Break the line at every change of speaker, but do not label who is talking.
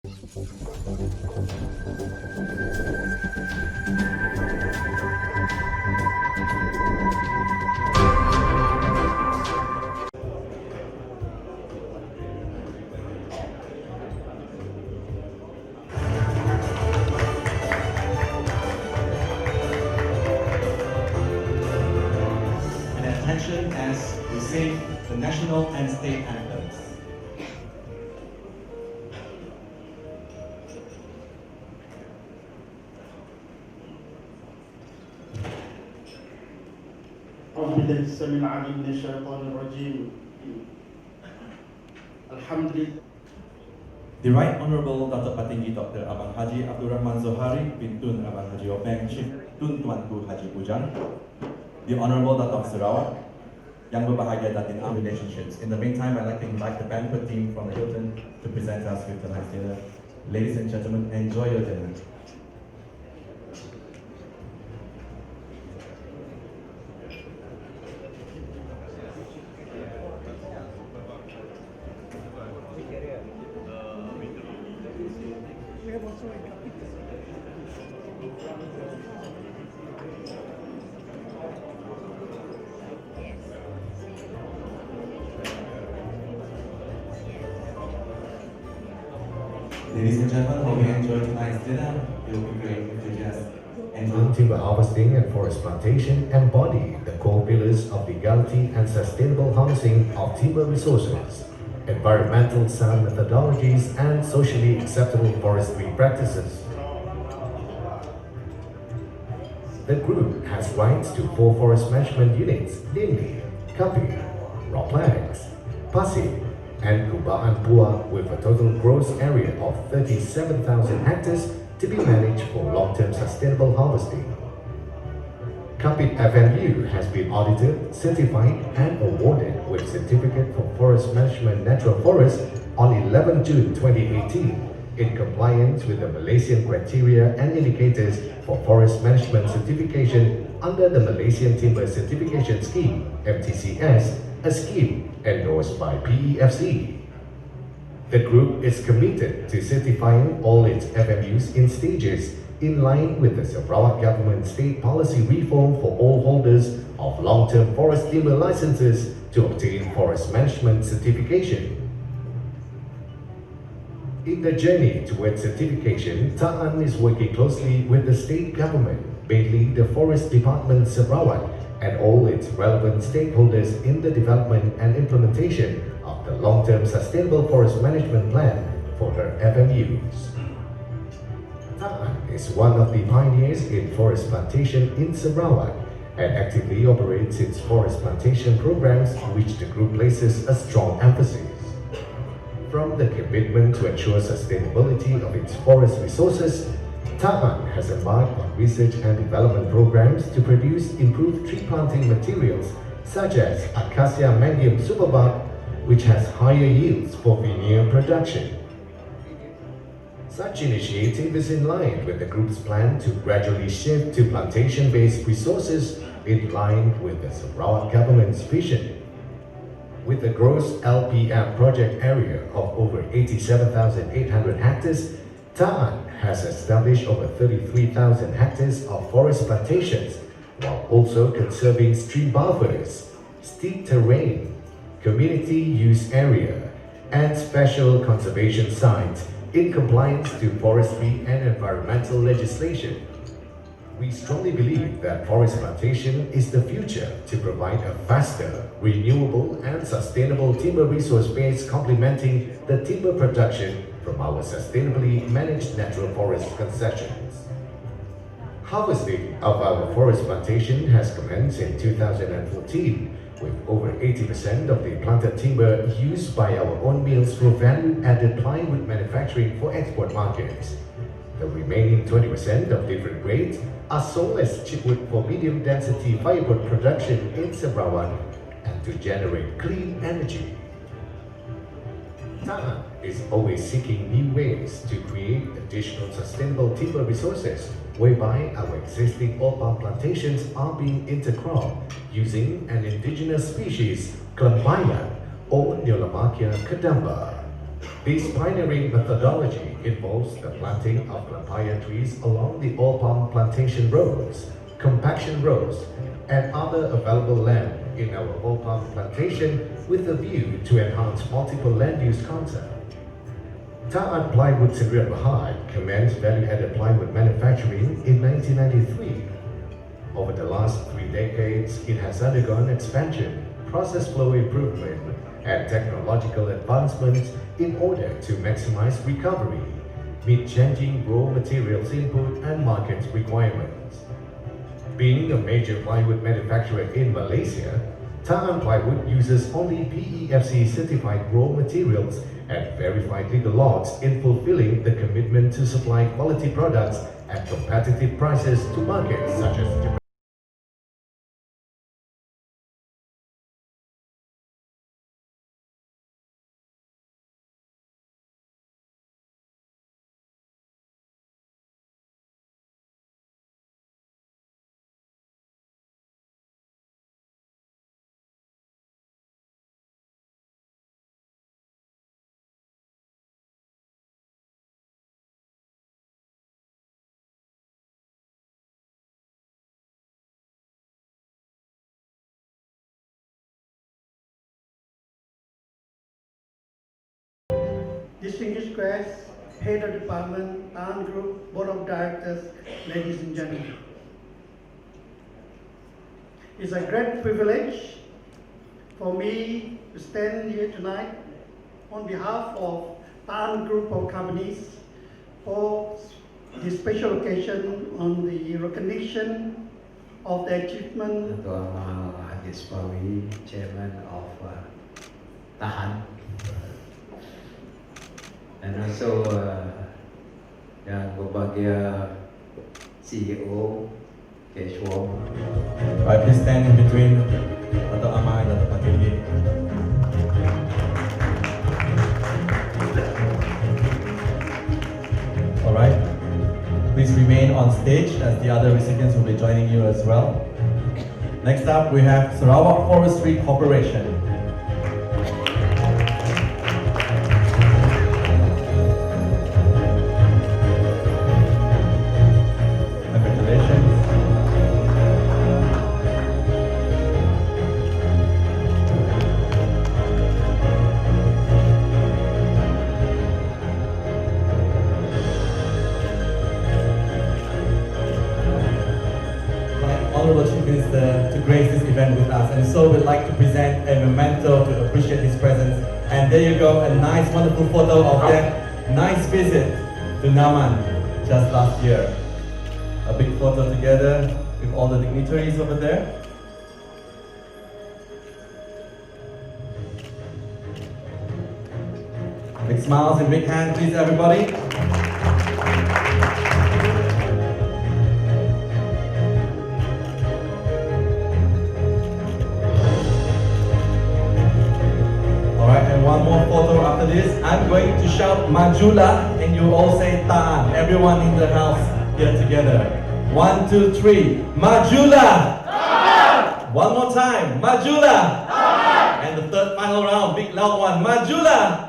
And attention as we sing the national and state anthems.
أعوذ بالله السميع العليم من الشيطان الرجيم. الحمد لله.
The Right Honorable Datuk Patinggi Dr. Abang Haji Abdul Rahman Zohari bin Tun Abang Haji Openg Chief Tun Tuanku Haji Bujang, the Honorable Datuk Sarawak, Yang Berbahagia Datin Armed Relationships. In the meantime, I'd like to invite the banquet team from the Hilton to present us with tonight's dinner. Ladies and gentlemen, enjoy your dinner. Ladies and gentlemen, hope you enjoy tonight's dinner. It will be great if you just enjoy.
Timber harvesting and forest plantation embody the core pillars of legality and sustainable harnessing of timber resources, environmental sound methodologies, and socially acceptable forestry practices. The group has rights to 4 forest management units, namely Kapi, Rocklands, Pasir, and Kubaan Pua, with a total gross area of 37,000 hectares to be managed for long-term sustainable harvesting. Kapit FMU has been audited, certified, and awarded with Certificate for Forest Management Natural Forest on 11 June 2018 in compliance with the Malaysian criteria and indicators for forest management certification under the Malaysian Timber Certification Scheme (MTCS), a scheme endorsed by PEFC. The group is committed to certifying all its FMUs in stages in line with the Sarawak Government State Policy Reform for all holders of long-term forest timber licenses to obtain forest management certification. In the journey towards certification, Ta'an is working closely with the state government, mainly the Forest Department Sarawak, and all its relevant stakeholders in the development and implementation of the long-term sustainable forest management plan for her FMUs. Ta'an is one of the pioneers in forest plantation in Sarawak and actively operates its forest plantation programs, which the group places a strong emphasis. From the commitment to ensure sustainability of its forest resources, Ta'an has embarked on research and development programs to produce improved tree planting materials such as Acacia mangium superbark, which has higher yields for veneer production. Such initiative is in line with the group's plan to gradually shift to plantation-based resources in line with the Sarawak government's vision. With a gross LPM project area of over 87,800 hectares, Ta'an has established over 33,000 hectares of forest plantations while also conserving stream buffers, steep terrain, community use area, and special conservation sites in compliance to forestry and environmental legislation. We strongly believe that forest plantation is the future to provide a faster, renewable, and sustainable timber resource base complementing the timber production from our sustainably managed natural forest concessions. Harvesting of our forest plantation has commenced in 2014, with over 80% of the planted timber used by our own mills for value-added plywood manufacturing for export markets. The remaining 20% of different grades are sold as chipwood for medium-density firewood production in Sarawak and to generate clean energy. Ta'an is always seeking new ways to create additional sustainable timber resources, whereby our existing old palm plantations are being intercropped using an indigenous species, Klambaya or Neolamakia kadamba. This pioneering methodology involves the planting of papaya trees along the oil palm plantation roads, compaction roads, and other available land in our oil palm plantation with a view to enhance multiple land use concept. Ta'an Plywood Sdn Bhd commenced value-added plywood manufacturing in 1993. Over the last 3 decades, it has undergone expansion, process flow improvement, and technological advancements in order to maximize recovery, meet changing raw materials input and market requirements. Being a major plywood manufacturer in Malaysia, Ta'an Plywood uses only PEFC certified raw materials and verified legal logs in fulfilling the commitment to supply quality products at competitive prices to markets such as Japan.
Distinguished guests, Head of Department, Ta'an Group, Board of Directors, ladies and gentlemen. It's a great privilege for me to stand here tonight on behalf of Ta'an Group of companies for this special occasion on the recognition of the achievement.
Ketua Mahasiswawi, Chairman of Ta'an, and also yang berbahagia CEO Ketua.
Right, please stand in between Dato' Amar and Dato' Menteri. Alright, please remain on stage as the other recipients will be joining you as well. Next up, we have Sarawak Forestry Corporation. Congratulations. Honorable Chief Minister to grace this event with us, and so we'd like to present a memento to appreciate his presence. And there you go, a nice wonderful photo of that nice visit to Naman just last year. A big photo together with all the dignitaries over there. Big smiles and big hands please everybody. One more photo after this. I'm going to shout Majula and you all say Ta'an. Everyone in the house here together. 1, 2, 3. Majula! Ta'an! One more time. Majula! Ta'an! And the third final round, big loud one. Majula!